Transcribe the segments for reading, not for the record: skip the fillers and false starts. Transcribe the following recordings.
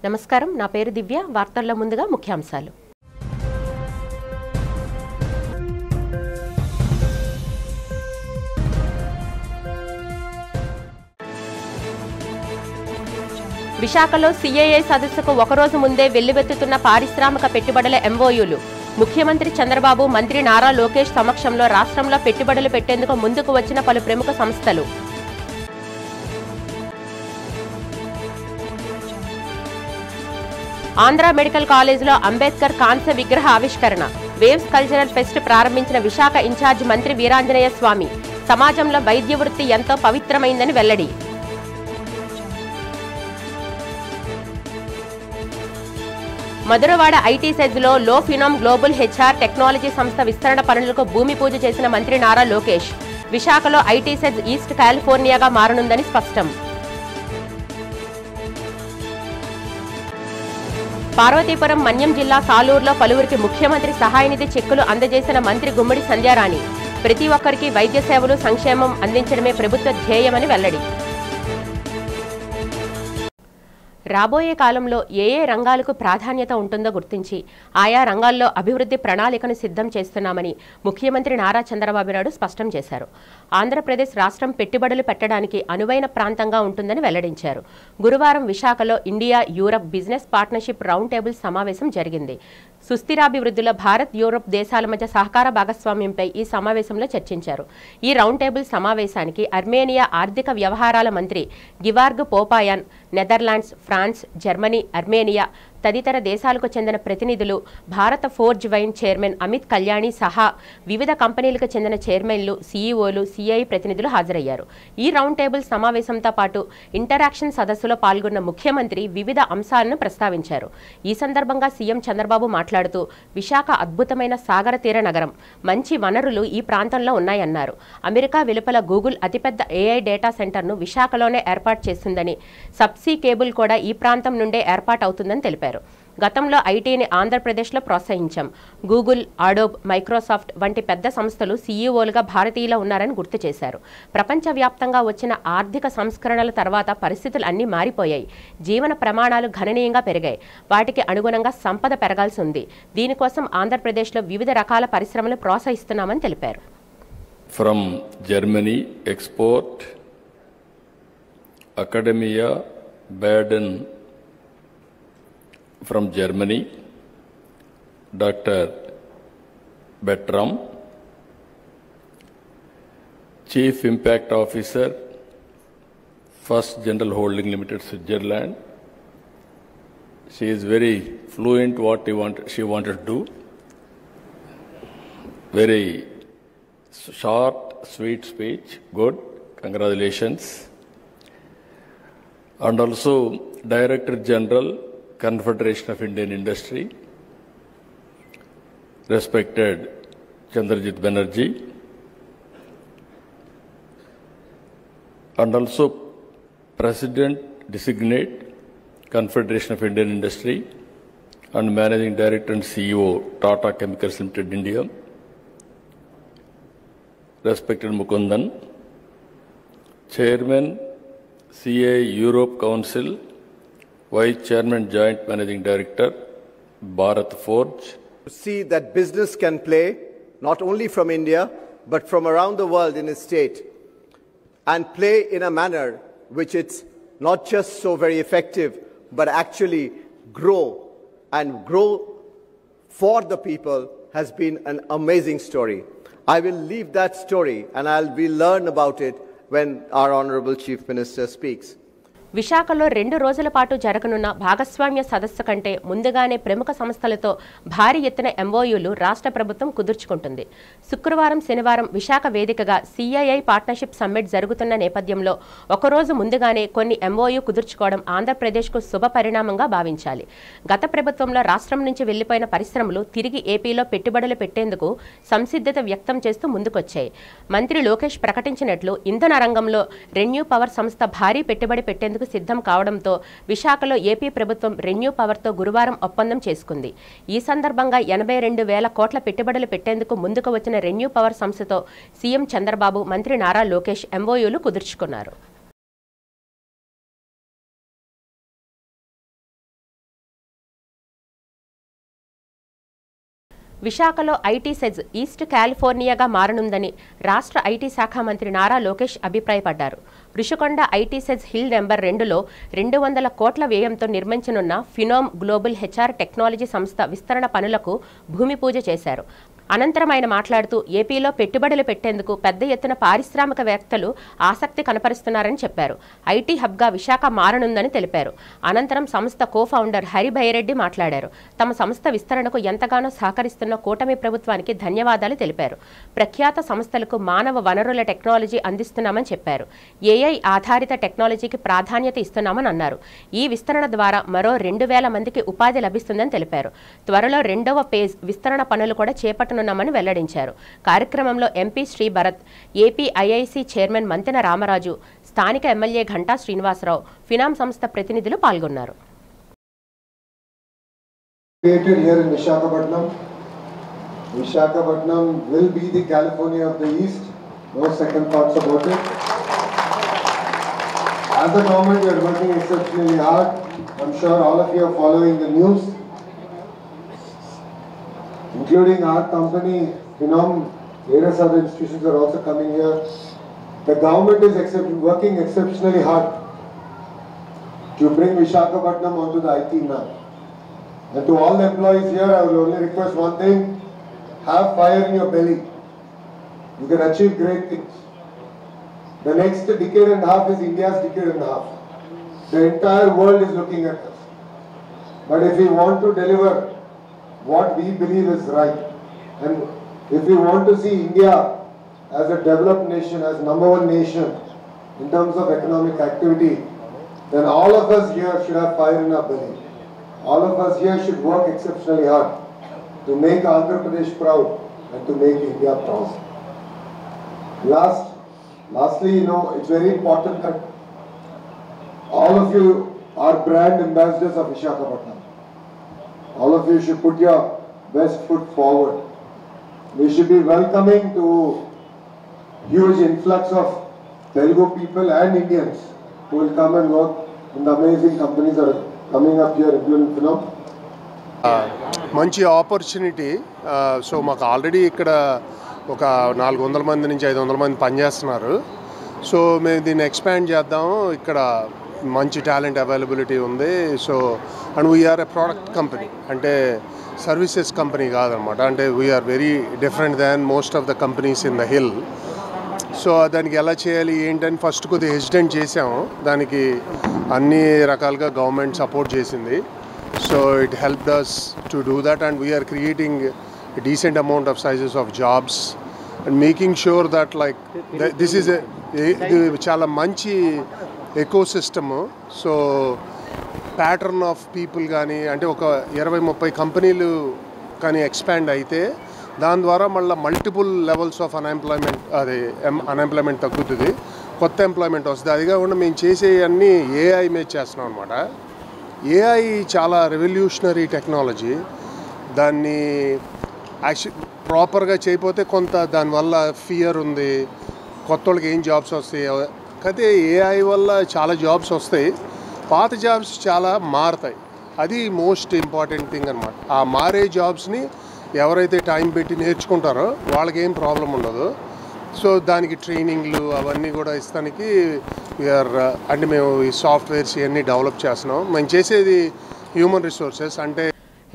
నమస్కారం, నా పేరు దివ్య. వార్తల్లో ముందుగా ముఖ్యాంశాలు. విశాఖలో సిఐఐ సదస్సుకు ఒకరోజు ముందే వెల్లువెత్తుతున్న పారిశ్రామిక పెట్టుబడుల ఎంఓయూలు. ముఖ్యమంత్రి చంద్రబాబు, మంత్రి నారా లోకేష్ సమక్షంలో రాష్ట్రంలో పెట్టుబడులు పెట్టేందుకు ముందుకు వచ్చిన పలు ప్రముఖ సంస్థలు. ఆంధ్ర మెడికల్ కాలేజీలో అంబేద్కర్ కాంస్య విగ్రహ ఆవిష్కరణ. వేవ్స్ కల్చరల్ ఫెస్ట్ ప్రారంభించిన విశాఖ ఇన్ఛార్జ్ మంత్రి వీరాంజనేయ స్వామి. సమాజంలో వైద్య వృత్తి ఎంతో పవిత్రమైందని వెల్లడి. మధురవాడ ఐటీ సెజ్లో లో ఫినామ్ గ్లోబల్ హెచ్ఆర్ టెక్నాలజీ సంస్థ విస్తరణ పనులకు భూమి పూజ చేసిన మంత్రి నారా లోకేష్. విశాఖలో ఐటీ సెజ్ ఈస్ట్ కాలిఫోర్నియాగా మారనుందని స్పష్టం. పార్వతీపురం మన్యం జిల్లా సాలూరులో పలువురికి ముఖ్యమంత్రి సహాయ నిధి చెక్కులు అందజేసిన మంత్రి గుమ్మడి సంధ్యారాణి. ప్రతి ఒక్కరికి వైద్య సేవలు, సంక్షేమం అందించడమే ప్రభుత్వ ధ్యేయమని వెల్లడి. రాబోయే కాలంలో ఏ రంగాలకు ప్రాధాన్యత ఉంటుందో గుర్తించి ఆయా రంగాల్లో అభివృద్ధి ప్రణాళికను సిద్ధం చేస్తున్నామని ముఖ్యమంత్రి నారా చంద్రబాబు నాయుడు స్పష్టం చేశారు. ఆంధ్రప్రదేశ్ రాష్ట్రం పెట్టుబడులు పెట్టడానికి అనువైన ప్రాంతంగా ఉంటుందని వెల్లడించారు. గురువారం విశాఖలో India Europe business partnership round table సమావేశం జరిగింది. సుస్థిరాభివృద్ధిలో భారత్, యూరప్ దేశాల మధ్య సహకార భాగస్వామ్యంపై ఈ సమావేశంలో చర్చించారు. ఈ రౌండ్ టేబుల్ సమావేశానికి అర్మేనియా ఆర్థిక వ్యవహారాల మంత్రి గివార్గ్ పోపాయాన్, నెదర్లాండ్స్, ఫ్రాన్స్, జర్మనీ, అర్మేనియా తదితర దేశాలకు చెందిన ప్రతినిధులు, భారత forge wine chairman Amit Kalyani సహా వివిధ కంపెనీలకు చెందిన చైర్మన్లు, సీఈఓలు, సిఐ ప్రతినిధులు హాజరయ్యారు. ఈ రౌండ్ టేబుల్ సమావేశంతో పాటు ఇంటరాక్షన్ సదస్సులో పాల్గొన్న ముఖ్యమంత్రి వివిధ అంశాలను ప్రస్తావించారు. ఈ సందర్భంగా సీఎం చంద్రబాబు మాట్లాడుతూ, విశాఖ అద్భుతమైన సాగర తీర నగరం, మంచి వనరులు ఈ ప్రాంతంలో ఉన్నాయన్నారు. అమెరికా వెలుపల గూగుల్ అతిపెద్ద ఏఐ డేటా సెంటర్ను విశాఖలోనే ఏర్పాటు చేస్తుందని, సబ్సీ కేబుల్ కూడా ఈ ప్రాంతం నుండే ఏర్పాటవుతుందని తెలిపారు. గతంలో ఐటీని ఆంధ్రప్రదేశ్లో ప్రోత్సహించాం. గూగుల్, అడోబ్, మైక్రోసాఫ్ట్ వంటి పెద్ద సంస్థలు సీఈఓలుగా భారతీయులు ఉన్నారని గుర్తు చేశారు. ప్రపంచవ్యాప్తంగా వచ్చిన ఆర్థిక సంస్కరణల తర్వాత పరిస్థితులు అన్నీ మారిపోయాయి. జీవన ప్రమాణాలు గణనీయంగా పెరిగాయి. వాటికి అనుగుణంగా సంపద పెరగాల్సి ఉంది. దీనికోసం ఆంధ్రప్రదేశ్లో వివిధ రకాల పరిశ్రమలు ప్రోత్సహిస్తున్నామని తెలిపారు. From Germany export academia Biden. From Germany, Dr. Bertram, Chief Impact Officer, First General Holding Limited, Switzerland. She is very fluent what she wanted to do. Very short, sweet speech. Good. Congratulations. And also Director General, Confederation of Indian Industry, respected Chandrajit Banerjee, and also President Designate, Confederation of Indian Industry, and Managing Director and CEO, Tata Chemicals Limited, India, respected Mukundan, Chairman, CA Europe Council, Vice Chairman, Joint Managing Director, Bharat Forge. To see that business can play not only from India but from around the world in its state, and play in a manner which it's not just so very effective but actually grow for the people has been an amazing story. I will leave that story and we'll learn about it when our Honorable Chief Minister speaks. విశాఖలో 2 రోజుల పాటు జరగనున్న భాగస్వామ్య సదస్సు కంటే ముందుగానే ప్రముఖ సంస్థలతో భారీ ఎత్తున ఎంఓయూలు రాష్ట్ర ప్రభుత్వం కుదుర్చుకుంటుంది. శుక్రవారం, శనివారం విశాఖ వేదికగా సిఐఐ పార్ట్నర్షిప్ సమ్మిట్ జరుగుతున్న నేపథ్యంలో ఒకరోజు ముందుగానే కొన్ని ఎంఓయూ కుదుర్చుకోవడం ఆంధ్రప్రదేశ్కు శుభ పరిణామంగా భావించాలి. గత ప్రభుత్వంలో రాష్ట్రం నుంచి వెళ్లిపోయిన పరిశ్రమలు తిరిగి ఏపీలో పెట్టుబడులు పెట్టేందుకు సంసిద్ధత వ్యక్తం చేస్తూ ముందుకొచ్చాయి. మంత్రి లోకేష్ ప్రకటించినట్లు ఇంధన రంగంలో రెన్యూ పవర్ సంస్థ భారీ పెట్టుబడి పెట్టేందుకు సిద్ధం కావడంతో విశాఖలో ఏపీ ప్రభుత్వం రెన్యూ పవర్తో గురువారం ఒప్పందం చేసుకుంది. ఈ సందర్భంగా 82,000 కోట్ల పెట్టుబడులు పెట్టేందుకు ముందుకు వచ్చిన రెన్యూ పవర్ సంస్థతో సీఎం చంద్రబాబు, మంత్రి నారా లోకేష్ ఎంఓయూలు కుదుర్చుకున్నారు. విశాఖలో ఐటీ సెజ్ ఈస్ట్ కాలిఫోర్నియాగా మారనుందని రాష్ట్ర ఐటీ శాఖ మంత్రి నారా లోకేష్ అభిప్రాయపడ్డారు. Rushikonda IT SEZ hill number 2లో 200 కోట్ల వ్యయంతో నిర్మించనున్న ఫినోమ్ గ్లోబల్ హెచ్ఆర్ టెక్నాలజీ సంస్థ విస్తరణ పనులకు భూమి పూజ చేశారు. అనంతరం ఆయన మాట్లాడుతూ ఏపీలో పెట్టుబడులు పెట్టేందుకు పెద్ద ఎత్తున పారిశ్రామికవేత్తలు ఆసక్తి కనపరుస్తున్నారని చెప్పారు. ఐటీ హబ్గా విశాఖ మారనుందని తెలిపారు. అనంతరం సంస్థ కో-ఫౌండర్ హరిభైరెడ్డి మాట్లాడారు. తమ సంస్థ విస్తరణకు ఎంతగానో సహకరిస్తున్న కూటమి ప్రభుత్వానికి ధన్యవాదాలు తెలిపారు. ప్రఖ్యాత సంస్థలకు మానవ వనరుల టెక్నాలజీ అందిస్తున్నామని చెప్పారు. ఏఐ ఆధారిత టెక్నాలజీకి ప్రాధాన్యత ఇస్తున్నామని అన్నారు. ఈ విస్తరణ ద్వారా మరో 2,000 మందికి ఉపాధి లభిస్తుందని తెలిపారు. త్వరలో 2వ ఫేజ్ విస్తరణ పనులు కూడా చేపట్టనున్నామని వెల్లడించారు. కార్యక్రమంలో MP Shri Bharat, AP IIC chairman Mantena Ramaraju, స్థానిక ఎమ్మెల్యే ఘంటా శ్రీనివాసరావు, ఫినామ్ సంస్థ ప్రతినిధులు పాల్గొన్నారు. Visakhapatnam will be the California of the East. No second thoughts about it. As the government, we are working exceptionally hard. I'm sure all of you are following the news, including our company, various other institutions are also coming here. The government is working exceptionally hard to bring Visakhapatnam onto the IT map. And to all the employees here, I will only request one thing: have fire in your belly. You can achieve great things. The next decade and a half is India's decade and a half. The entire world is looking at us. But if we want to deliver what we believe is right, and if we want to see India as a developed nation, as #1 nation in terms of economic activity, then all of us here should have fire in our belly. All of us here should work exceptionally hard to make Andhra Pradesh proud and to make India proud. Lastly, it's very important that all of you are brand ambassadors of Visakhapatnam. All of you should put your best foot forward. We should be welcoming to huge influx of Telugu people and Indians who will come and work in the amazing companies that are coming up here, including Finam. మంచి opportunity. So మాకు already ఇక్కడ ఒక 400 మంది నుంచి 500 మంది పనిచేస్తున్నారు. So మేము దీన్ని ఎక్స్పాండ్ చేద్దాము. ఇక్కడ మంచి టాలెంట్ అవైలబిలిటీ ఉంది. So and we're a product company, అంటే సర్వీసెస్ కంపెనీ కాదనమాట. అంటే we're very different than most of the companies in the hill. So దానికి ఎలా చేయాలి ఏంటని ఫస్ట్ కొద్దిగా హెసిటెంట్ చేసాము. దానికి అన్ని రకాలుగా గవర్నమెంట్ సపోర్ట్ చేసింది. So it helped us to do that, and we are creating a decent amount of sizes of jobs and making sure that this is చాలా మంచి ecosystem. So pattern of people కానీ అంటే ఒక 20-30 కంపెనీలు కానీ expand అయితే దాని ద్వారా మళ్ళీ మల్టిపుల్ లెవెల్స్ ఆఫ్ అన్ఎంప్లాయ్మెంట్ తగ్గుతుంది, కొత్త ఎంప్లాయ్మెంట్ వస్తుంది. అది కాకుండా మేము చేసేవన్నీ ఏఐ మీద చేస్తున్నాం అనమాట. ఏఐ చాలా రెవల్యూషనరీ టెక్నాలజీ. దాన్ని ప్రాపర్గా చేయకపోతే కొంత దానివల్ల ఫియర్ ఉంది, కొత్త వాళ్ళకి ఏం జాబ్స్ వస్తాయి. అయితే ఏఐ వల్ల చాలా జాబ్స్ వస్తాయి, పాత జాబ్స్ చాలా మారుతాయి. అది మోస్ట్ ఇంపార్టెంట్ థింగ్ అనమాట. ఆ మారే జాబ్స్ని ఎవరైతే టైం పెట్టి నేర్చుకుంటారో వాళ్ళకి ఏం ప్రాబ్లం ఉండదు. సో దానికి ట్రైనింగ్లు అవన్నీ కూడా ఇస్తానికి అంటే మేము ఈ సాఫ్ట్వేర్స్ ఇవన్నీ డెవలప్ చేస్తున్నాం. మేము చేసేది హ్యూమన్ రిసోర్సెస్. అంటే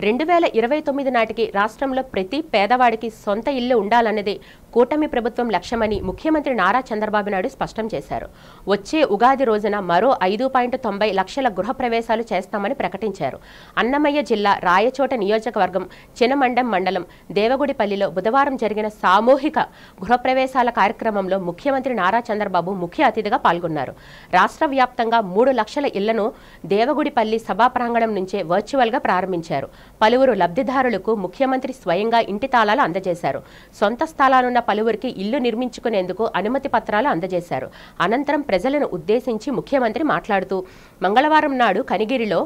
2029 నాటికి రాష్ట్రంలో ప్రతి పేదవాడికి సొంత ఇల్లు ఉండాలన్నదే కూటమి ప్రభుత్వం లక్ష్యమని ముఖ్యమంత్రి నారా చంద్రబాబు నాయుడు స్పష్టం చేశారు. వచ్చే ఉగాది రోజున మరో 5.90 లక్షల గృహప్రవేశాలు చేస్తామని ప్రకటించారు. అన్నమయ్య జిల్లా రాయచోట నియోజకవర్గం చినమండం మండలం దేవగుడిపల్లిలో బుధవారం జరిగిన సామూహిక గృహప్రవేశాల కార్యక్రమంలో ముఖ్యమంత్రి నారా చంద్రబాబు ముఖ్య అతిథిగా పాల్గొన్నారు. రాష్ట్ర వ్యాప్తంగా 3 లక్షల ఇళ్లను దేవగుడిపల్లి సభా ప్రాంగణం నుంచే వర్చువల్గా ప్రారంభించారు. పలువురు లబ్ధిదారులకు ముఖ్యమంత్రి స్వయంగా ఇంటి తాళాలు అందజేశారు. సొంత స్థలాలున్న ఉన్న పలువురికి ఇల్లు నిర్మించుకునేందుకు అనుమతి పత్రాలు అందజేశారు. అనంతరం ప్రజలను ఉద్దేశించి ముఖ్యమంత్రి మాట్లాడుతూ మంగళవారం నాడు కనిగిరిలో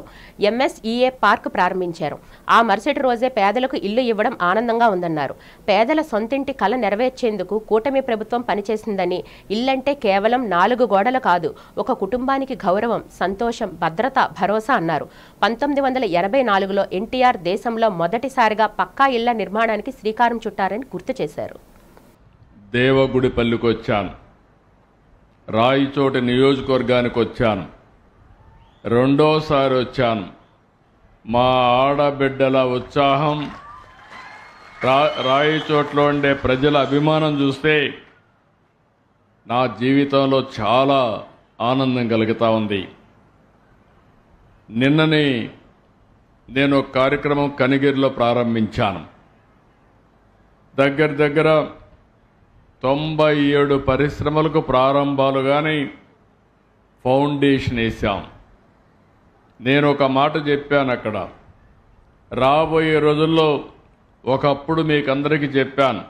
ఎంఎస్ఈఏ పార్క్ ప్రారంభించారు. ఆ మరుసటి రోజే పేదలకు ఇల్లు ఇవ్వడం ఆనందంగా ఉందన్నారు. పేదల సొంతింటి కల నెరవేర్చేందుకు కూటమి ప్రభుత్వం పనిచేసిందని, ఇల్లంటే కేవలం 4 గోడలు కాదు, ఒక కుటుంబానికి గౌరవం, సంతోషం, భద్రత, భరోసా అన్నారు. 1984లో ఎన్టీఆర్ దేశంలో మొదటిసారిగా పక్కా ఇళ్ల నిర్మాణానికి శ్రీకారం చుట్టారని గుర్తు చేశారు. దేవగుడిపల్లికి వచ్చాను, రాయచోటి నియోజకవర్గానికి వచ్చాను, రెండోసారి వచ్చాను. మా ఆడబిడ్డల ఉత్సాహం, రాయచోట్లో ఉండే ప్రజల అభిమానం చూస్తే నా జీవితంలో చాలా ఆనందం కలుగుతా ఉంది. నిన్ననే నేను ఒక కార్యక్రమం కనిగిరిలో ప్రారంభించాను. దగ్గర 97 పరిశ్రమలకు ప్రారంభాలు కానీ ఫౌండేషన్ వేశాం. నేను ఒక మాట చెప్పాను అక్కడ, రాబోయే రోజుల్లో ఒకప్పుడు మీకు అందరికీ చెప్పాను,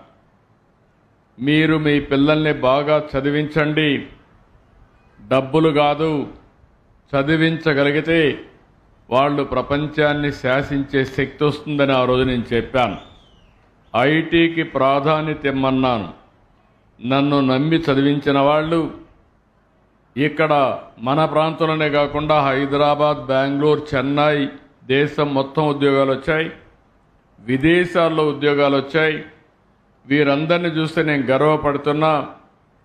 మీరు మీ పిల్లల్ని బాగా చదివించండి, డబ్బులు కాదు, చదివించగలిగితే వాళ్ళు ప్రపంచాన్ని శాసించే శక్తి వస్తుందని ఆ రోజు నేను చెప్పాను. ఐటీకి ప్రాధాన్యత ఇమ్మన్నాను. నన్ను నమ్మి చదివించిన వాళ్ళు ఇక్కడ మన ప్రాంతంలోనే కాకుండా హైదరాబాద్, బెంగళూరు, చెన్నై, దేశం మొత్తం ఉద్యోగాలు వచ్చాయి, విదేశాల్లో ఉద్యోగాలు వచ్చాయి. వీరందరినీ చూస్తే నేను గర్వపడుతున్నా.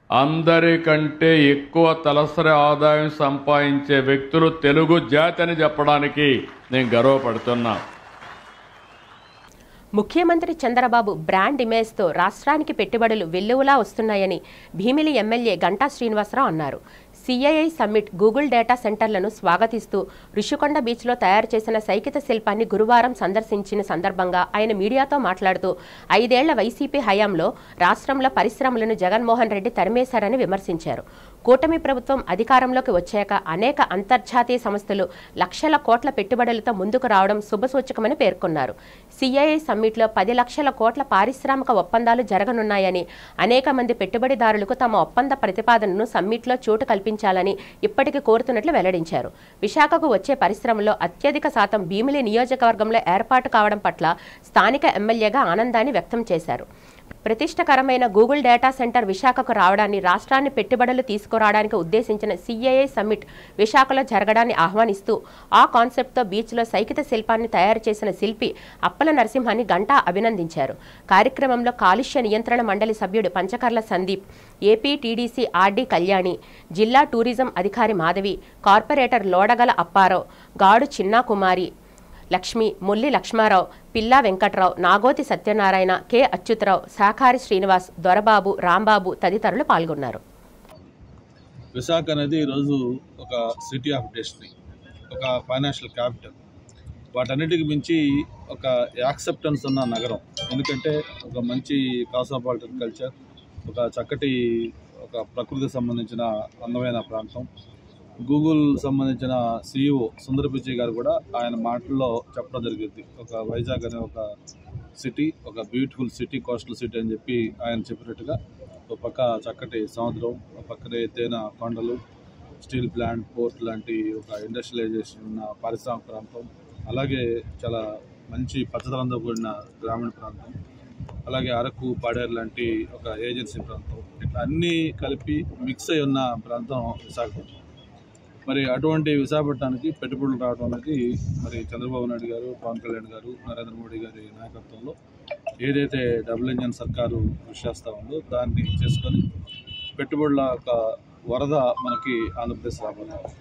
అందరికంటే ఎక్కువ తలసరి ఆదాయం సంపాదించే వ్యక్తులు తెలుగు జాతి అని చెప్పడానికి నేను గర్వపడుతున్నా. ముఖ్యమంత్రి చంద్రబాబు బ్రాండ్ ఇమేజ్తో రాష్ట్రానికి పెట్టుబడులు వెల్లువలా వస్తున్నాయని భీమిలి ఎమ్మెల్యే గంటా శ్రీనివాసరావు అన్నారు. సిఐఐ సమ్మిట్ గూగుల్ డేటా సెంటర్లను స్వాగతిస్తూ ఋషికొండ బీచ్లో తయారు చేసిన సైకిత శిల్పాన్ని గురువారం సందర్శించిన సందర్భంగా ఆయన మీడియాతో మాట్లాడుతూ 5 ఏళ్ల వైసీపీ హయాంలో రాష్ట్రంలో పరిశ్రమలను జగన్మోహన్ రెడ్డి తరిమేశారని విమర్శించారు. కూటమి ప్రభుత్వం అధికారంలోకి వచ్చాక అనేక అంతర్జాతీయ సంస్థలు లక్షల కోట్ల పెట్టుబడులతో ముందుకు రావడం శుభసూచకమని పేర్కొన్నారు. సిఐఐ సమ్మిట్లో 10 లక్షల కోట్ల పారిశ్రామిక ఒప్పందాలు జరగనున్నాయని, అనేక మంది పెట్టుబడిదారులకు తమ ఒప్పంద ప్రతిపాదనను సమ్మిట్లో చోటు కల్పించాలని ఇప్పటికీ కోరుతున్నట్లు వెల్లడించారు. విశాఖకు వచ్చే పరిశ్రమలో అత్యధిక శాతం భీమిలి నియోజకవర్గంలో ఏర్పాటు కావడం పట్ల స్థానిక ఎమ్మెల్యేగా ఆనందాన్ని వ్యక్తం చేశారు. ప్రతిష్టకరమైన గూగుల్ డేటా సెంటర్ విశాఖకు రావడాన్ని, రాష్ట్రాన్ని పెట్టుబడులు తీసుకురావడానికి ఉద్దేశించిన సిఐఐ సమ్మిట్ విశాఖలో జరగడాన్ని ఆహ్వానిస్తూ ఆ కాన్సెప్ట్తో బీచ్లో సైకిత శిల్పాన్ని తయారు చేసిన శిల్పి అప్పల నరసింహాన్ని గంటా అభినందించారు. కార్యక్రమంలో కాలుష్య నియంత్రణ మండలి సభ్యుడు Panchakarla Sandeep, AP TDC RD Kalyani, జిల్లా టూరిజం అధికారి మాధవి, కార్పొరేటర్ లోడగల అప్పారావు, గాడు చిన్నా కుమారి, లక్ష్మి, ముల్లి లక్ష్మారావు, పిల్లా వెంకట్రావు, నాగోతి సత్యనారాయణ, కె అచ్యుతరావు, సాకారి శ్రీనివాస్, దొరబాబు, రాంబాబు తదితరులు పాల్గొన్నారు. విశాఖ అనేది ఈరోజు ఒక సిటీ ఆఫ్ డెస్టినీ, ఒక ఫైనాన్షియల్ క్యాపిటల్, వాటన్నిటికి మించి ఒక యాక్సెప్టెన్స్ ఉన్న నగరం. ఎందుకంటే ఒక మంచి కాస్మోపాలిటన్ కల్చర్, ఒక చక్కటి ఒక ప్రకృతికి సంబంధించిన అందమైన ప్రాంతం. గూగుల్ సంబంధించిన CEO సుందర్ పిచ్చై గారు కూడా ఆయన మాటల్లో చెప్పడం జరిగింది. ఒక వైజాగ్ అనే ఒక సిటీ, ఒక బ్యూటిఫుల్ సిటీ, కోస్టల్ సిటీ అని చెప్పి ఆయన చెప్పినట్టుగా ఒక పక్క చక్కటి సముద్రం, ఒక పక్కనే ఎత్తైన కొండలు, స్టీల్ ప్లాంట్, పోర్ట్ లాంటి ఒక ఇండస్ట్రియలైజేషన్ ఉన్న పారిశ్రామిక ప్రాంతం, అలాగే చాలా మంచి పచ్చదనంతో కూడిన గ్రామీణ ప్రాంతం, అలాగే అరకు, పాడేరు లాంటి ఒక ఏజెన్సీ ప్రాంతం, ఇట్లా అన్నీ కలిపి మిక్స్ అయి ఉన్న ప్రాంతం విశాఖపట్నం. మరి అటువంటి విశాఖపట్నానికి పెట్టుబడులు రావడం అనేది మరి చంద్రబాబు నాయుడు గారు, పవన్ కళ్యాణ్ గారు, నరేంద్ర మోడీ గారి నాయకత్వంలో ఏదైతే డబుల్ ఇంజన్ సర్కారు కృషి చేస్తూ ఉందో దాన్ని చేసుకొని పెట్టుబడుల ఒక వరద మనకి ఆంధ్రప్రదేశ్ రాబోతుంది.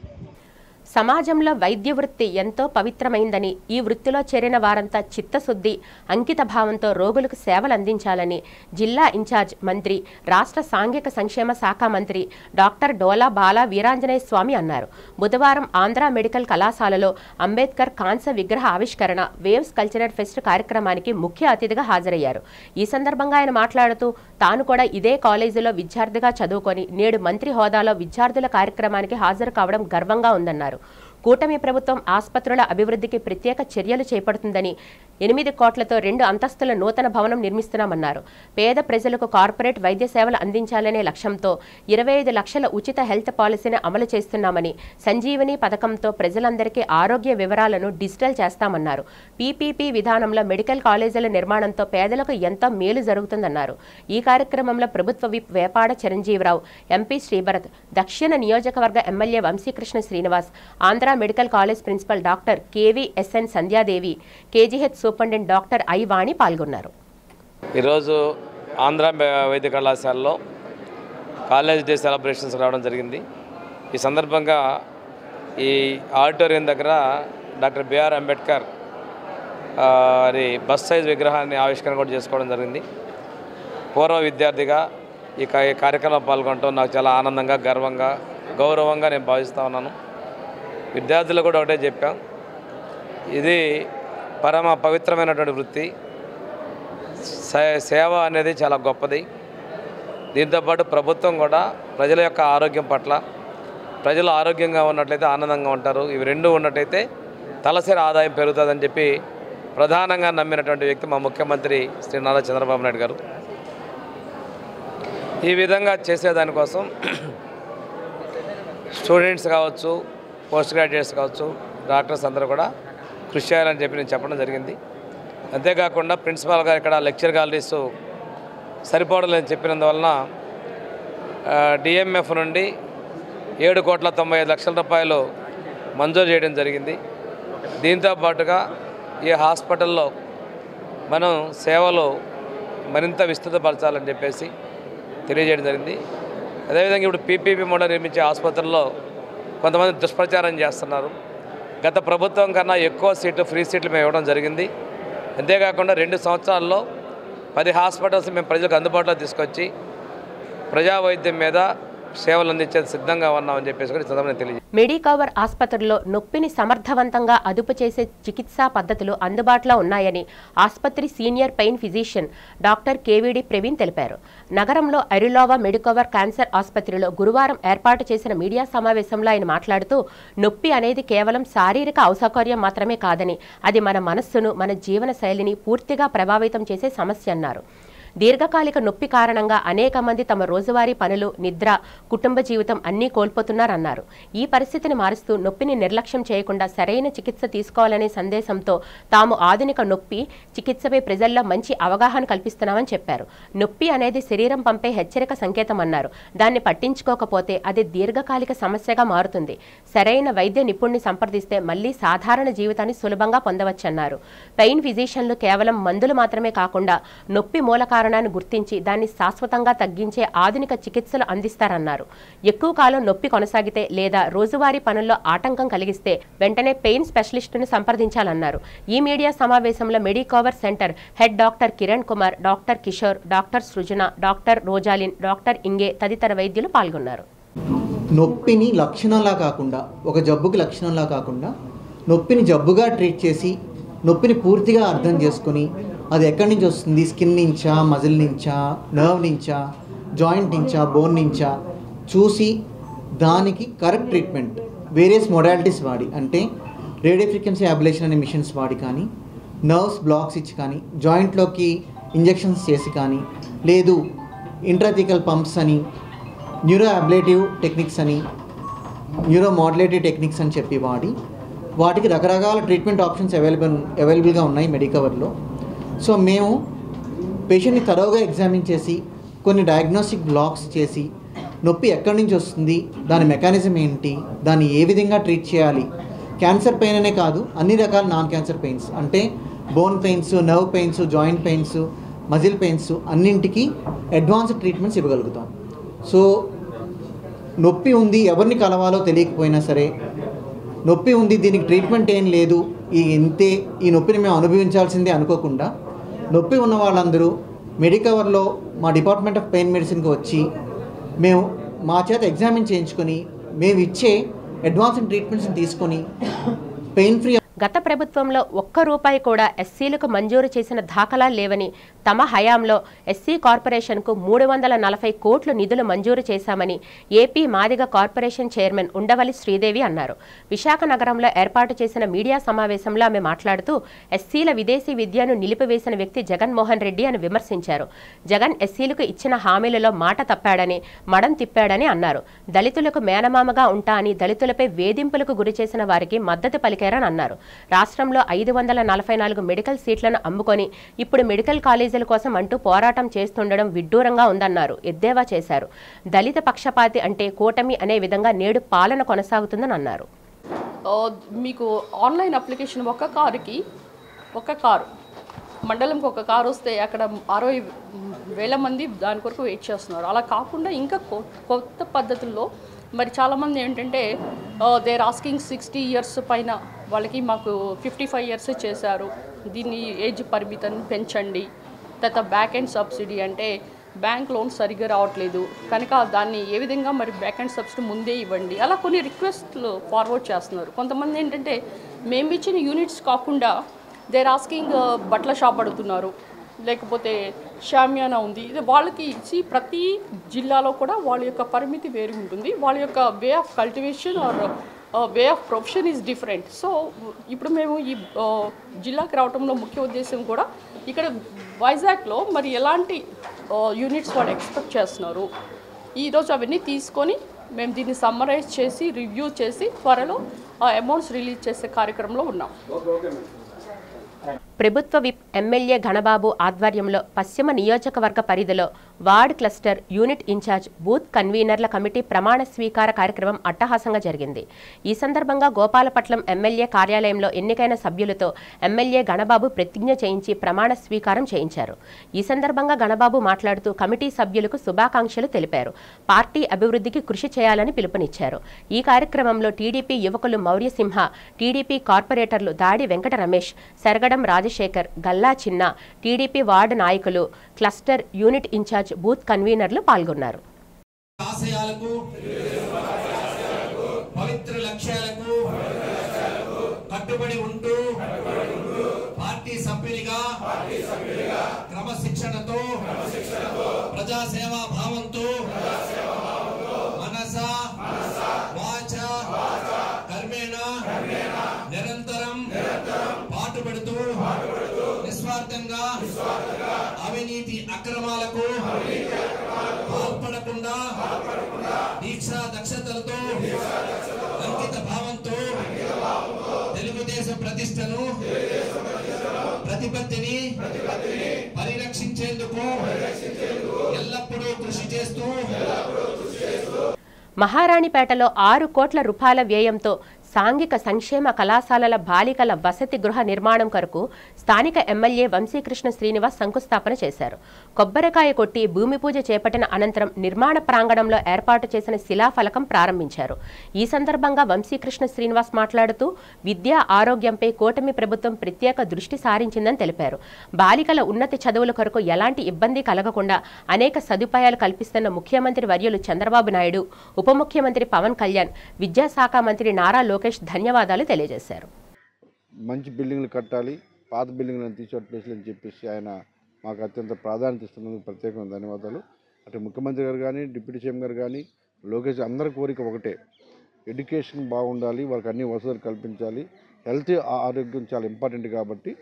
సమాజంలో వైద్య వృత్తి ఎంతో పవిత్రమైందని, ఈ వృత్తిలో చేరిన వారంతా చిత్తశుద్ధి, అంకిత భావంతో రోగులకు సేవలు అందించాలని జిల్లా ఇన్ఛార్జ్ మంత్రి, రాష్ట్ర సాంఘిక సంక్షేమ శాఖ మంత్రి డాక్టర్ డోలా బాల వీరాంజనేయ స్వామి అన్నారు. బుధవారం ఆంధ్ర మెడికల్ కళాశాలలో అంబేద్కర్ కాంస్య విగ్రహ ఆవిష్కరణ, వేవ్స్ కల్చరల్ ఫెస్ట్ కార్యక్రమానికి ముఖ్య అతిథిగా హాజరయ్యారు. ఈ సందర్భంగా ఆయన మాట్లాడుతూ తాను కూడా ఇదే కాలేజీలో విద్యార్థిగా చదువుకొని నేడు మంత్రి హోదాలో విద్యార్థుల కార్యక్రమానికి హాజరు కావడం గర్వంగా ఉందన్నారు. కూటమి ప్రభుత్వం ఆసుపత్రుల అభివృద్ధికి ప్రత్యేక చర్యలు చేపడుతుందని, 8 కోట్లతో 2 అంతస్తుల నూతన భవనం నిర్మిస్తున్నామన్నారు. పేద ప్రజలకు కార్పొరేట్ వైద్య సేవలు అందించాలనే లక్ష్యంతో 25 లక్షల ఉచిత హెల్త్ పాలసీని అమలు చేస్తున్నామని, సంజీవని పథకంతో ప్రజలందరికీ ఆరోగ్య వివరాలను డిజిటల్ చేస్తామన్నారు. పీపీపీ విధానంలో మెడికల్ కాలేజీల నిర్మాణంతో పేదలకు ఎంతో మేలు జరుగుతుందన్నారు. ఈ కార్యక్రమంలో ప్రభుత్వ విప్ వేపాడ చిరంజీవిరావు, ఎంపీ శ్రీభరత్, దక్షిణ నియోజకవర్గ MLA Vamsikrishna Srinivas, Andhra medical college principal doctor KVSN Sandhyadevi, KGH superintendent doctor I Vani పాల్గొన్నారు. ఈరోజు ఆంధ్ర వైద్య కళాశాలలో కాలేజ్ డే సెలబ్రేషన్స్ రావడం జరిగింది. ఈ సందర్భంగా ఈ ఆడిటోరియం దగ్గర doctor BR Ambedkar bus size విగ్రహాన్ని ఆవిష్కరణ కూడా చేసుకోవడం జరిగింది. పూర్వ విద్యార్థిగా ఈ కార్యక్రమంలో పాల్గొనడం నాకు చాలా ఆనందంగా, గర్వంగా, గౌరవంగా నేను భావిస్తూ ఉన్నాను. విద్యార్థులు కూడా ఒకటే చెప్పాం, ఇది పరమ పవిత్రమైనటువంటి వృత్తి. సేవ అనేది చాలా గొప్పది. దీంతోపాటు ప్రభుత్వం కూడా ప్రజల యొక్క ఆరోగ్యం పట్ల, ప్రజలు ఆరోగ్యంగా ఉన్నట్లయితే ఆనందంగా ఉంటారు. ఇవి రెండు ఉన్నట్టయితే తలసరి ఆదాయం పెరుగుతుందని చెప్పి ప్రధానంగా నమ్మినటువంటి వ్యక్తి మా ముఖ్యమంత్రి శ్రీ నారా చంద్రబాబు నాయుడు గారు. ఈ విధంగా చేసేదానికోసం స్టూడెంట్స్ కావచ్చు, పోస్ట్ గ్రాడ్యుయేట్స్ కావచ్చు, డాక్టర్స్ అందరూ కూడా కృషి చేయాలని చెప్పి నేను చెప్పడం జరిగింది. అంతేకాకుండా ప్రిన్సిపాల్ గారు ఇక్కడ లెక్చర్ గ్యాలరీస్ సరిపోవడం లేదని చెప్పినందువలన డిఎంఎఫ్ నుండి 7,95 లక్షల మంజూరు చేయడం జరిగింది. దీంతో పాటుగా ఈ హాస్పిటల్లో మనం సేవలు మరింత విస్తృతపరచాలని చెప్పేసి తెలియజేయడం జరిగింది. అదేవిధంగా ఇప్పుడు పీపీపీ మోడల్ నిర్మించే ఆసుపత్రుల్లో కొంతమంది దుష్ప్రచారం చేస్తున్నారు. గత ప్రభుత్వం కన్నా ఎక్కువ ఫ్రీ సీట్లు మేము ఇవ్వడం జరిగింది. అంతేకాకుండా 2 సంవత్సరాల్లో 10 హాస్పిటల్స్ మేము ప్రజలకు అందుబాటులో తీసుకొచ్చి ప్రజా వైద్యం మీద సేవలు అందించేది సిద్ధంగా ఉన్నామని చెప్పేసి కూడా సందర్భంగా తెలియజేయండి. మెడికవర్ ఆసుపత్రిలో నొప్పిని సమర్థవంతంగా అదుపు చేసే చికిత్సా పద్ధతులు అందుబాటులో ఉన్నాయని ఆసుపత్రి senior pain physician doctor కేవీడి Praveen తెలిపారు. నగరంలో అరిలోవా మెడికవర్ క్యాన్సర్ ఆసుపత్రిలో గురువారం ఏర్పాటు చేసిన మీడియా సమావేశంలో ఆయన మాట్లాడుతూ, నొప్పి అనేది కేవలం శారీరక అసౌకర్యం మాత్రమే కాదని, అది మన మనస్సును, మన జీవన శైలిని పూర్తిగా ప్రభావితం చేసే సమస్య అన్నారు. దీర్ఘకాలిక నొప్పి కారణంగా అనేక మంది తమ రోజువారీ పనులు, నిద్ర, కుటుంబ జీవితం అన్నీ కోల్పోతున్నారన్నారు. ఈ పరిస్థితిని మారుస్తూ నొప్పిని నిర్లక్ష్యం చేయకుండా సరైన చికిత్స తీసుకోవాలనే సందేశంతో తాము ఆధునిక నొప్పి చికిత్సపై ప్రజల్లో మంచి అవగాహన కల్పిస్తున్నామని చెప్పారు. నొప్పి అనేది శరీరం పంపే హెచ్చరిక సంకేతం అన్నారు. దాన్ని పట్టించుకోకపోతే అది దీర్ఘకాలిక సమస్యగా మారుతుంది. సరైన వైద్య నిపుణుని సంప్రదిస్తే మళ్లీ సాధారణ జీవితాన్ని సులభంగా పొందవచ్చన్నారు. పెయిన్ ఫిజిషియన్లు కేవలం మందులు మాత్రమే కాకుండా నొప్పి మూల కారణాన్ని గుర్తించి దాన్ని శాశ్వతంగా తగ్గించే ఆధునిక చికిత్సలు అందిస్తారన్నారు. ఎక్కువ కాలం నొప్పి కొనసాగితే లేదా రోజువారీ పనుల్లో ఆటంకం కలిగిస్తే వెంటనే పెయిన్ స్పెషలిస్టును సంప్రదించాలన్నారు. ఈ మీడియా సమావేశంలో Medicover centre head doctor Kiran Kumar, doctor Kishore, doctor Srujana, doctor Rosaline, doctor ఇంగే తదితర వైద్యులు పాల్గొన్నారు. నొప్పిని లక్షణంలా కాకుండా, ఒక జబ్బుకి లక్షణంలా కాకుండా నొప్పిని జబ్బుగా ట్రీట్ చేసి నొప్పిని పూర్తిగా అర్థం చేసుకుని అది ఎక్కడి నుంచి వస్తుంది, స్కిన్ నుంచా, మజిల్ నుంచా, నర్వ్ నుంచా, జాయింట్ నుంచా, బోన్ నుంచా చూసి దానికి కరెక్ట్ ట్రీట్మెంట్ వేరియస్ మొడాలిటీస్ వాడి, అంటే రేడియో ఫ్రీక్వెన్సీ అబ్లేషన్ అనే మిషన్స్ వాడి కానీ, నర్వ్స్ బ్లాక్స్ ఇచ్చి కానీ, జాయింట్లోకి ఇంజెక్షన్స్ చేసి కానీ, లేదు ఇంట్రాథికల్ పంప్స్ అని, న్యూరో అబ్లేటివ్ టెక్నిక్స్ అని, న్యూరో మాడ్యులేటివ్ టెక్నిక్స్ అని చెప్పి వాడి వాటికి రకరకాల ట్రీట్మెంట్ ఆప్షన్స్ అవైలబుల్గా ఉన్నాయి మెడికవర్లో. సో మేము పేషెంట్ని తరోగా ఎగ్జామిన్ చేసి కొన్ని డయాగ్నోస్టిక్ బ్లాక్స్ చేసి నొప్పి ఎక్కడి నుంచి వస్తుంది, దాని మెకానిజం ఏంటి, దాన్ని ఏ విధంగా ట్రీట్ చేయాలి, క్యాన్సర్ పెయిన్ అనే కాదు అన్ని రకాల నాన్ క్యాన్సర్ పెయిన్స్ అంటే bone pains, nerve pains, joint pains, muscle pains అన్నింటికి అడ్వాన్స్డ్ ట్రీట్మెంట్స్ ఇవ్వగలుగుతాం. సో నొప్పి ఉంది, ఎవరిని కలవాలో తెలియకపోయినా సరే, నొప్పి ఉంది దీనికి ట్రీట్మెంట్ ఏం లేదు, ఈ నొప్పిని మేము అనుభవించాల్సిందే అనుకోకుండా నొప్పి ఉన్న వాళ్ళందరూ మెడికవర్లో మా డిపార్ట్మెంట్ ఆఫ్ పెయిన్ మెడిసిన్కి వచ్చి మేము మా చేత ఎగ్జామిన్ చేయించుకొని మేము ఇచ్చే అడ్వాన్స్డ్ ట్రీట్మెంట్స్ని తీసుకొని పెయిన్ ఫ్రీ గత ప్రభుత్వంలో ఒక్క రూపాయి కూడా ఎస్సీలకు మంజూరు చేసిన దాఖలాలు లేవని, తమ హయాంలో ఎస్సీ కార్పొరేషన్కు 340 కోట్లు నిధులు మంజూరు చేశామని AP Madiga corporation chairman Undavalli Sridevi అన్నారు. విశాఖ నగరంలో ఏర్పాటు చేసిన మీడియా సమావేశంలో ఆమె మాట్లాడుతూ ఎస్సీల విదేశీ విద్యను నిలిపివేసిన వ్యక్తి జగన్మోహన్ రెడ్డి అని విమర్శించారు. జగన్ ఎస్సీలకు ఇచ్చిన హామీలలో మాట తప్పాడని, మడం తిప్పాడని అన్నారు. దళితులకు మేనమామగా ఉంటా అని దళితులపై వేధింపులకు గురి చేసిన వారికి మద్దతు పలికారని అన్నారు. రాష్ట్రంలో 544 మెడికల్ సీట్లను అమ్ముకొని ఇప్పుడు మెడికల్ కాలేజీల కోసం అంటూ పోరాటం చేస్తుండడం విడ్డూరంగా ఉందన్నారు. ఎద్దేవా చేశారు. దళిత పక్షపాతి అంటే కూటమి అనే విధంగా నేడు పాలన కొనసాగుతుందని అన్నారు. మీకు ఆన్లైన్ అప్లికేషన్ ఒక కారు మండలంకి ఒక కారు వస్తే అక్కడ 60,000 మంది దాని కొరకు వెయిట్ చేస్తున్నారు. అలా కాకుండా ఇంకా కొత్త పద్ధతుల్లో మరి చాలామంది ఏంటంటే దేర్ ఆస్కింగ్ 60 years పైన వాళ్ళకి మాకు 55 years చేశారు, దీన్ని ఏజ్ పరిమితిని పెంచండి. తర్వాత బ్యాక్ అండ్ సబ్సిడీ అంటే బ్యాంక్ లోన్ సరిగ్గా రావట్లేదు కనుక దాన్ని ఏ విధంగా మరి బ్యాక్ అండ్ సబ్సిడీ ముందే ఇవ్వండి. అలా కొన్ని రిక్వెస్ట్లు ఫార్వర్డ్ చేస్తున్నారు. కొంతమంది ఏంటంటే మేము ఇచ్చిన యూనిట్స్ కాకుండా దేర్ ఆస్కింగ్ బట్టల షాప్ అడుగుతున్నారు, లేకపోతే షామియానా ఉంది. ఇది వాళ్ళకి ఇచ్చి ప్రతి జిల్లాలో కూడా వాళ్ళ యొక్క పరిమితి వేరు ఉంటుంది. వాళ్ళ యొక్క way of cultivation or way of profession is different. So ఇప్పుడు మేము ఈ జిల్లాకి రావడంలో ముఖ్య ఉద్దేశం కూడా ఇక్కడ వైజాగ్లో మరి ఎలాంటి యూనిట్స్ వాళ్ళు ఎక్స్పెక్ట్ చేస్తున్నారు, ఈరోజు అవన్నీ తీసుకొని మేము దీన్ని సమ్మరైజ్ చేసి రివ్యూ చేసి త్వరలో అమౌంట్స్ రిలీజ్ చేసే కార్యక్రమంలో ఉన్నాం. ప్రభుత్వ విప్ ఎమ్మెల్యే ఘనబాబు ఆధ్వర్యంలో పశ్చిమ నియోజకవర్గ పరిధిలో ward cluster unit in-charge booth కన్వీనర్ల కమిటీ ప్రమాణ స్వీకార కార్యక్రమం అట్టహాసంగా జరిగింది. ఈ సందర్భంగా గోపాలపట్నం ఎమ్మెల్యే కార్యాలయంలో ఎన్నికైన సభ్యులతో ఎమ్మెల్యే ఘనబాబు ప్రతిజ్ఞ చేయించి ప్రమాణ స్వీకారం చేయించారు. ఈ సందర్భంగా ఘనబాబు మాట్లాడుతూ కమిటీ సభ్యులకు శుభాకాంక్షలు తెలిపారు. పార్టీ అభివృద్ధికి కృషి చేయాలని పిలుపునిచ్చారు. ఈ కార్యక్రమంలో టీడీపీ యువకులు మౌర్యసింహ, టీడీపీ కార్పొరేటర్లు దాడి వెంకట రమేష్, సరగడం రాజశేఖర్, గల్లా చిన్న, టీడీపీ వార్డు నాయకులు, క్లస్టర్ యూనిట్ ఇన్ఛార్జ్ బూత్ కన్వీనర్లు పాల్గొన్నారు. పవిత్ర లక్ష్యాలకు కట్టుబడి ఉంటూ పార్టీ సభ్యునిగా క్రమశిక్షణతో ప్రజాసేవా భావంతో మనస వాచ కర్మేణ నిరంతరం పాటుపడుతూ నిస్వార్థంగా అవినీతి అక్రమాలకు పాల్పడకుండా దీక్షా దక్షతలతో అంకిత భావంతో తెలుగుదేశం ప్రతిష్టను ప్రతిపత్తిని పరిరక్షించేందుకు ఎల్లప్పుడూ కృషి చేస్తూ మహారాణిపేటలో 6 కోట్ల రూపాయల వ్యయంతో సాంఘిక సంక్షేమ కళాశాలల బాలికల వసతి గృహ నిర్మాణం కొరకు స్థానిక ఎమ్మెల్యే వంశీకృష్ణ శ్రీనివాస్ శంకుస్థాపన చేశారు. కొబ్బరికాయ కొట్టి భూమి పూజ చేపట్టిన అనంతరం నిర్మాణ ప్రాంగణంలో ఏర్పాటు చేసిన శిలాఫలకం ప్రారంభించారు. ఈ సందర్భంగా వంశీకృష్ణ శ్రీనివాస్ మాట్లాడుతూ విద్యా ఆరోగ్యంపై కూటమి ప్రభుత్వం ప్రత్యేక దృష్టి సారించిందని తెలిపారు. బాలికల ఉన్నత చదువుల కొరకు ఎలాంటి ఇబ్బంది కలగకుండా అనేక సదుపాయాలు కల్పిస్తున్న ముఖ్యమంత్రి వర్యులు చంద్రబాబు నాయుడు, ఉప ముఖ్యమంత్రి పవన్ కళ్యాణ్, విద్యాశాఖ మంత్రి నారా లోకేష్ ధన్యవాదాలు తెలియజేశారు. మంచి బిల్డింగ్లు కట్టాలి, పాత బిల్డింగ్లను తీసేట్లేసి చెప్పేసి ఆయన మాకు అత్యంత ప్రాధాన్యత ఇస్తున్నందుకు ప్రత్యేకమైన ధన్యవాదాలు. అటు ముఖ్యమంత్రి గారు కానీ, డిప్యూటీ సీఎం గారు కానీ, లోకేష్ అందరి కోరిక ఒకటే, ఎడ్యుకేషన్ బాగుండాలి, వాళ్ళకి అన్ని వసతులు కల్పించాలి. హెల్త్ ఆరోగ్యం చాలా ఇంపార్టెంట్ కాబట్టి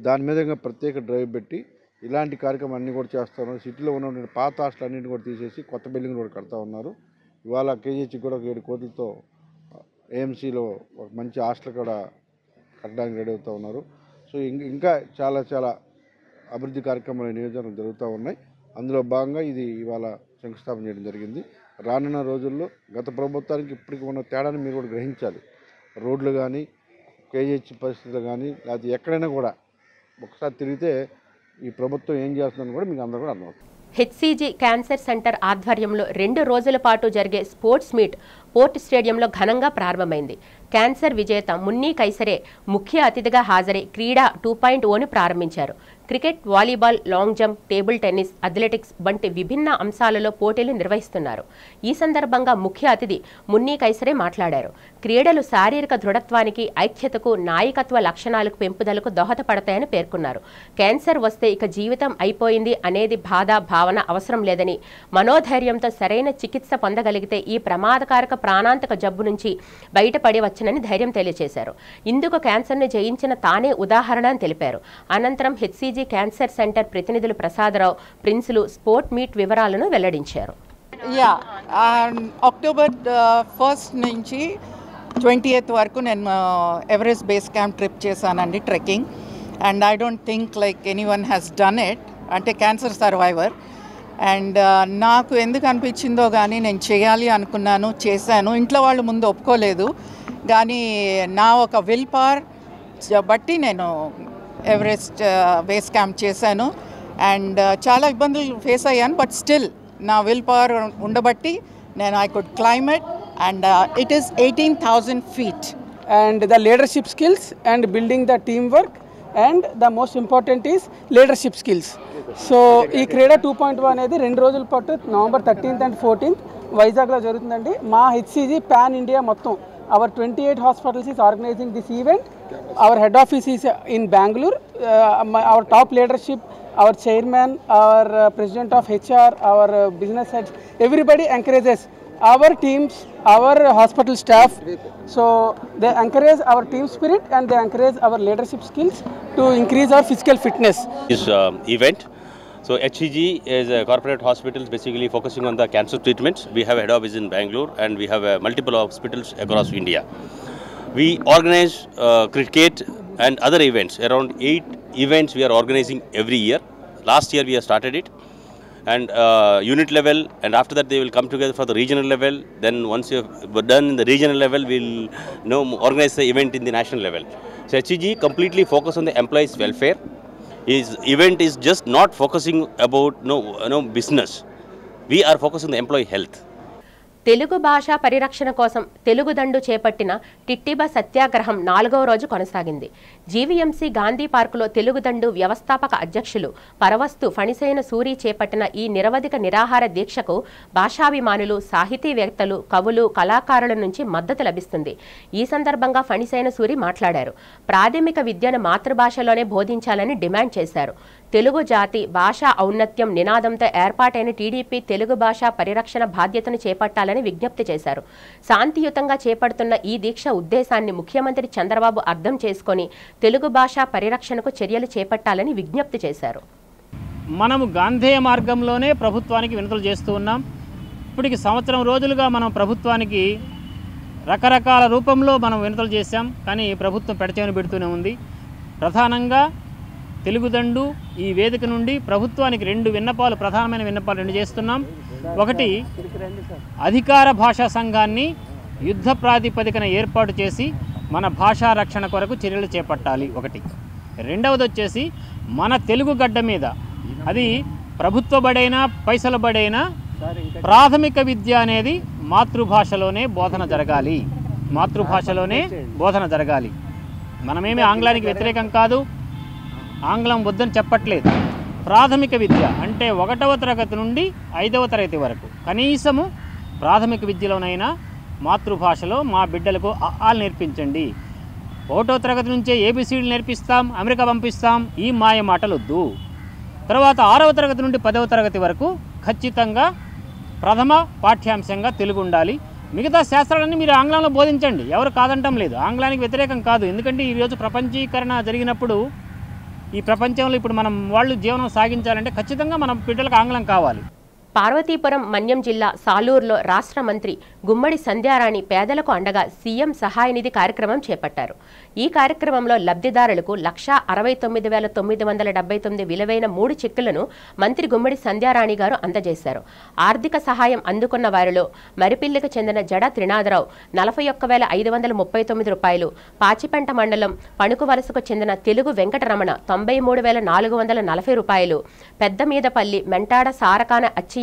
దాని మీద ప్రత్యేక డ్రైవ్ పెట్టి ఇలాంటి కార్యక్రమం అన్నీ కూడా చేస్తూ ఉన్నారు. సిటీలో ఉన్నటువంటి పాత హాస్టల్ అన్నింటిని కూడా తీసేసి కొత్త బిల్డింగ్ కూడా కడతా ఉన్నారు. ఇవాళ కేజీహెచ్ కూడా 7 కోట్లతో ఏఎంసీలో ఒక మంచి హాస్టల్ కూడా కట్టడానికి రెడీ అవుతూ ఉన్నారు. సో ఇంకా చాలా చాలా అభివృద్ధి కార్యక్రమాలు నియోజకవర్గం జరుగుతూ ఉన్నాయి. అందులో భాగంగా ఇది ఇవాళ శంకుస్థాపన చేయడం జరిగింది. రానున్న రోజుల్లో గత ప్రభుత్వానికి ఇప్పటికి ఉన్న తేడాన్ని మీరు కూడా గ్రహించాలి. రోడ్లు కానీ, కేజీహెచ్ పరిస్థితులు కానీ, లేకపోతే ఎక్కడైనా కూడా ఒకసారి తిరిగితే ఈ ప్రభుత్వం ఏం చేస్తుందని కూడా మీకు అందరూ కూడా అర్థమవుతుంది. హెచ్సీజీ క్యాన్సర్ సెంటర్ ఆధ్వర్యంలో 2 రోజుల పాటు జరిగే స్పోర్ట్స్ మీట్ పోర్ట్ స్టేడియంలో ఘనంగా ప్రారంభమైంది. క్యాన్సర్ విజేత మున్నీ కైసరే ముఖ్య అతిథిగా హాజరై క్రీడా 2.0ని ప్రారంభించారు. Cricket, volleyball, long jump, table tennis, athletics వంటి విభిన్న అంశాలలో పోటీలు నిర్వహిస్తున్నారు. ఈ సందర్భంగా ముఖ్య అతిథి మున్నీ కైసరే మాట్లాడారు. క్రీడలు శారీరక దృఢత్వానికి, ఐక్యతకు, నాయకత్వ లక్షణాలకు పెంపుదలకు దోహదపడతాయని పేర్కొన్నారు. క్యాన్సర్ వస్తే ఇక జీవితం అయిపోయింది అనేది బాధ, భావన అవసరం లేదని, మనోధైర్యంతో సరైన చికిత్స పొందగలిగితే ఈ ప్రమాదకారక ప్రాణాంతక జబ్బు నుంచి బయటపడవచ్చునని ధైర్యం తెలియజేశారు. ఇందుకు క్యాన్సర్ను జయించిన తానే ఉదాహరణ అని తెలిపారు. అనంతరం హెచ్సిజి క్యాన్సర్ సెంటర్ ప్రతినిధులు ప్రసాదరావు, ప్రిన్సులు స్పోర్ట్ మీట్ వివరాలను వెల్లడించారు. అక్టోబర్ 1 నుంచి 20th వరకు నేను ఎవరెస్ట్ బేస్ క్యాంప్ ట్రిప్ చేశానండి, trekking. And I don't think like anyone has done it, అంటే క్యాన్సర్ సర్వైవర్. అండ్ నాకు ఎందుకు అనిపించిందో కానీ నేను చేయాలి అనుకున్నాను, చేశాను. ఇంట్లో వాళ్ళు ముందు ఒప్పుకోలేదు, కానీ నా ఒక విల్ పవర్ బట్టి నేను ఎవరెస్ట్ బేస్ క్యాంప్ చేశాను. అండ్ చాలా ఇబ్బందులు ఫేస్ అయ్యాను, బట్ స్టిల్ నా విల్ పవర్ ఉండబట్టి నేను I could claim it. And it is 18,000 feet. And the leadership skills and building the teamwork, and the most important is leadership skills. So ఈ క్రీడా 2.1 అనేది 2 రోజుల పాటు November 13th and 14th వైజాగ్లో జరుగుతుందండి. మా హెచ్సిజి పాన్ ఇండియా మొత్తం hour 28 hospitals is organizing this event. Our head office is in Bangalore. Our top leadership, our chairman, our president of HR, our business heads, everybody encourages our teams, our hospital staff. So they encourage our team spirit and they encourage our leadership skills to increase our physical fitness. This event, so HCG is a corporate hospital basically focusing on the cancer treatments. We have a head office in Bangalore and we have multiple hospitals across India. We organize cricket and other events. Around 8 events we are organizing every year. Last year we have started it. And unit level, and after that they will come together for the regional level. Then once you have done in the regional level, we'll organize the event in the national level. So HCG completely focus on the employees' welfare. His event is just not focusing about no business. We are focused on the employee health. Telugu భాషా పరిరక్షణ కోసం తెలుగుదండు చేపట్టిన టిట్టిబ సత్యాగ్రహం 4వ రోజు కొనసాగింది. GVMC Gandhi పార్కులో తెలుగుదండు వ్యవస్థాపక అధ్యక్షులు పరవస్తు ఫణిసేన సూరి చేపట్టిన ఈ నిరవధిక నిరాహార దీక్షకు భాషాభిమానులు, సాహితీవేత్తలు, కవులు, కళాకారుల నుంచి మద్దతు లభిస్తుంది. ఈ సందర్భంగా ఫణిసేన సూరి మాట్లాడారు. ప్రాథమిక విద్యను మాతృభాషలోనే బోధించాలని డిమాండ్ చేశారు. తెలుగు జాతి భాషా ఔన్నత్యం నినాదంతో ఏర్పాటైన టీడీపీ తెలుగు భాషా పరిరక్షణ బాధ్యతను చేపట్టాలని విజ్ఞప్తి చేశారు. శాంతియుతంగా చేపడుతున్న ఈ దీక్ష ఉద్దేశాన్ని ముఖ్యమంత్రి చంద్రబాబు అర్థం చేసుకొని తెలుగు భాషా పరిరక్షణకు చర్యలు చేపట్టాలని విజ్ఞప్తి చేశారు. మనము గాంధేయ మార్గంలోనే ప్రభుత్వానికి వినతులు చేస్తూ ఉన్నాం. ఇప్పటికి సంవత్సరం రోజులుగా మనం ప్రభుత్వానికి రకరకాల రూపంలో మనం వినతులు చేశాం, కానీ ప్రభుత్వం పెడచెవిన పెడుతూనే ఉంది. ప్రధానంగా తెలుగుదండు ఈ వేదిక నుండి ప్రభుత్వానికి 2 విన్నపాలు, ప్రధానమైన విన్నపాలు 2 చేస్తున్నాం. ఒకటి, అధికార భాషా సంఘాన్ని యుద్ధ ప్రాతిపదికన ఏర్పాటు చేసి మన భాషా రక్షణ కొరకు చర్యలు చేపట్టాలి ఒకటి. రెండవది వచ్చేసి మన తెలుగు గడ్డ మీద, అది ప్రభుత్వ బడైనా పైసల బడైనా, ప్రాథమిక విద్య అనేది మాతృభాషలోనే బోధన జరగాలి. మాతృభాషలోనే బోధన జరగాలి. మనమేమి ఆంగ్లానికి వ్యతిరేకం కాదు, ఆంగ్లం వద్దని చెప్పట్లేదు. ప్రాథమిక విద్య అంటే 1వ తరగతి నుండి 5వ తరగతి వరకు కనీసము ప్రాథమిక విద్యలోనైనా మాతృభాషలో మా బిడ్డలకు ఆలు నేర్పించండి. 1వ తరగతి నుంచే ఏబిసిడీలు నేర్పిస్తాం, అమెరికా పంపిస్తాం, ఈ మాయ మాటలు వద్దు. తర్వాత 6వ తరగతి నుండి 10వ తరగతి వరకు ఖచ్చితంగా ప్రథమ పాఠ్యాంశంగా తెలుగు ఉండాలి. మిగతా శాస్త్రాలన్నీ మీరు ఆంగ్లంలో బోధించండి, ఎవరు కాదంటం లేదు, ఆంగ్లానికి వ్యతిరేకం కాదు. ఎందుకంటే ఈరోజు ప్రపంచీకరణ జరిగినప్పుడు ఈ ప్రపంచంలో ఇప్పుడు మనం వాళ్ళు జీవనం సాగించాలంటే ఖచ్చితంగా మన బిడ్డలకు ఆంగ్లం కావాలి. పార్వతీపురం మన్యం జిల్లా సాలూరులో రాష్ట్ర మంత్రి గుమ్మడి సంధ్యారాణి పేదలకు అండగా సీఎం సహాయ నిధి కార్యక్రమం చేపట్టారు. ఈ కార్యక్రమంలో లబ్ధిదారులకు 1,69,979 విలువైన 3 చెక్కులను మంత్రి గుమ్మడి సంధ్యారాణి గారు అందజేశారు. ఆర్థిక సహాయం అందుకున్న వారిలో మరిపిల్లికి చెందిన జడ త్రినాథరావు 41,539 రూపాయలు, పాచిపెంట మండలం పణుకువలసకు చెందిన తెలుగు వెంకటరమణ 93,440 రూపాయలు, పెద్దమీదపల్లి మెంటాడ సారకాన అచ్చియమ్మ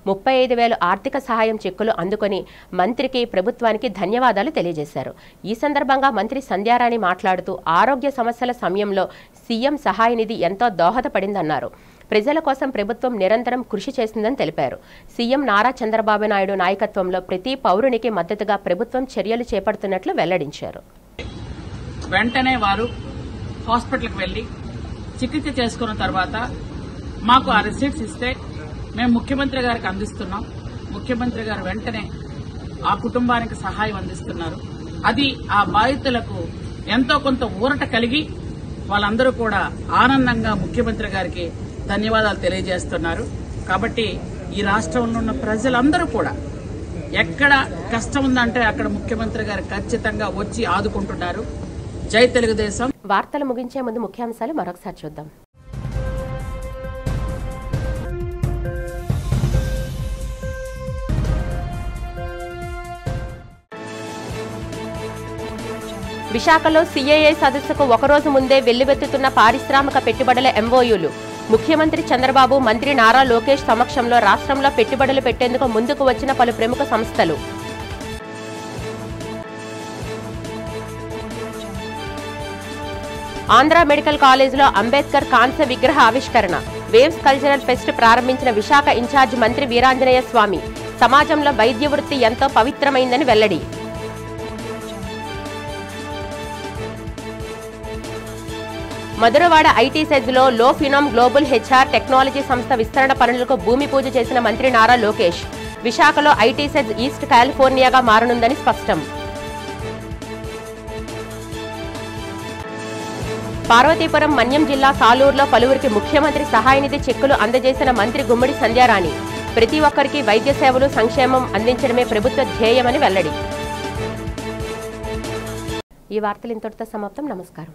35,000 ఆర్థిక సహాయం చెక్కులు అందుకొని మంత్రికి, ప్రభుత్వానికి ధన్యవాదాలు తెలియజేశారు. ఈ సందర్భంగా మంత్రి సంధ్యారాణి మాట్లాడుతూ ఆరోగ్య సమస్యల సమయంలో సీఎం సహాయ నిధి ఎంతో దోహదపడిందన్నారు. ప్రజల కోసం ప్రభుత్వం నిరంతరం కృషి చేసిందని తెలిపారు. సీఎం నారా చంద్రబాబు నాయుడు నాయకత్వంలో ప్రతి పౌరునికి మద్దతుగా ప్రభుత్వం చర్యలు చేపడుతున్నట్లు వెల్లడించారు. వెంటనే వారు హాస్పిటల్కి వెళ్లి చికిత్స చేసుకున్న తర్వాత మాకు ఆ రిసీట్స్ ఇస్తే మేము ముఖ్యమంత్రి గారికి అందిస్తున్నాం. ముఖ్యమంత్రి గారు వెంటనే ఆ కుటుంబానికి సహాయం అందిస్తున్నారు. అది ఆ బాధితులకు ఎంతో కొంత ఊరట కలిగి వాళ్ళందరూ కూడా ఆనందంగా ముఖ్యమంత్రి గారికి ధన్యవాదాలు తెలియజేస్తున్నారు. కాబట్టి ఈ రాష్ట్రంలో ఉన్న ప్రజలందరూ కూడా ఎక్కడ కష్టం ఉందంటే అక్కడ ముఖ్యమంత్రి గారు ఖచ్చితంగా వచ్చి ఆదుకుంటున్నారు. జై తెలుగుదేశం. వార్తలు ముగించే ముందు ముఖ్యాంశాలు మరొకసారి చూద్దాం. విశాఖలో సిఐఐ సదస్సుకు ఒకరోజు ముందే వెల్లువెత్తుతున్న పారిశ్రామిక పెట్టుబడుల ఎంఓయూలు. ముఖ్యమంత్రి చంద్రబాబు, మంత్రి నారా లోకేష్ సమక్షంలో రాష్ట్రంలో పెట్టుబడులు పెట్టేందుకు ముందుకు వచ్చిన పలు ప్రముఖ సంస్థలు. ఆంధ్ర మెడికల్ కాలేజీలో అంబేద్కర్ కాంస్య విగ్రహ ఆవిష్కరణ. వేవ్స్ కల్చరల్ ఫెస్ట్ ప్రారంభించిన విశాఖ ఇన్ఛార్జ్ మంత్రి వీరాంజనేయ స్వామి. సమాజంలో వైద్య వృత్తి ఎంతో పవిత్రమైందని వెల్లడి. మధురవాడ ఐటీ సెజ్లో లో ఫినామ్ గ్లోబల్ హెచ్ఆర్ టెక్నాలజీ సంస్థ విస్తరణ పనులకు భూమి పూజ చేసిన మంత్రి నారా లోకేష్. విశాఖలో ఐటీ సెజ్ ఈస్ట్ కాలిఫోర్నియాగా మారనుందని స్పష్టం. పార్వతీపురం మన్యం జిల్లా సాలూరులో పలువురికి ముఖ్యమంత్రి సహాయ నిధి చెక్కులు అందజేసిన మంత్రి గుమ్మడి సంధ్యారాణి. ప్రతి ఒక్కరికి వైద్య సేవలు, సంక్షేమం అందించడమే ప్రభుత్వ ధ్యేయమని వెల్లడి. ఈ వార్తలు ఇంతటితో సమాప్తం. నమస్కారం.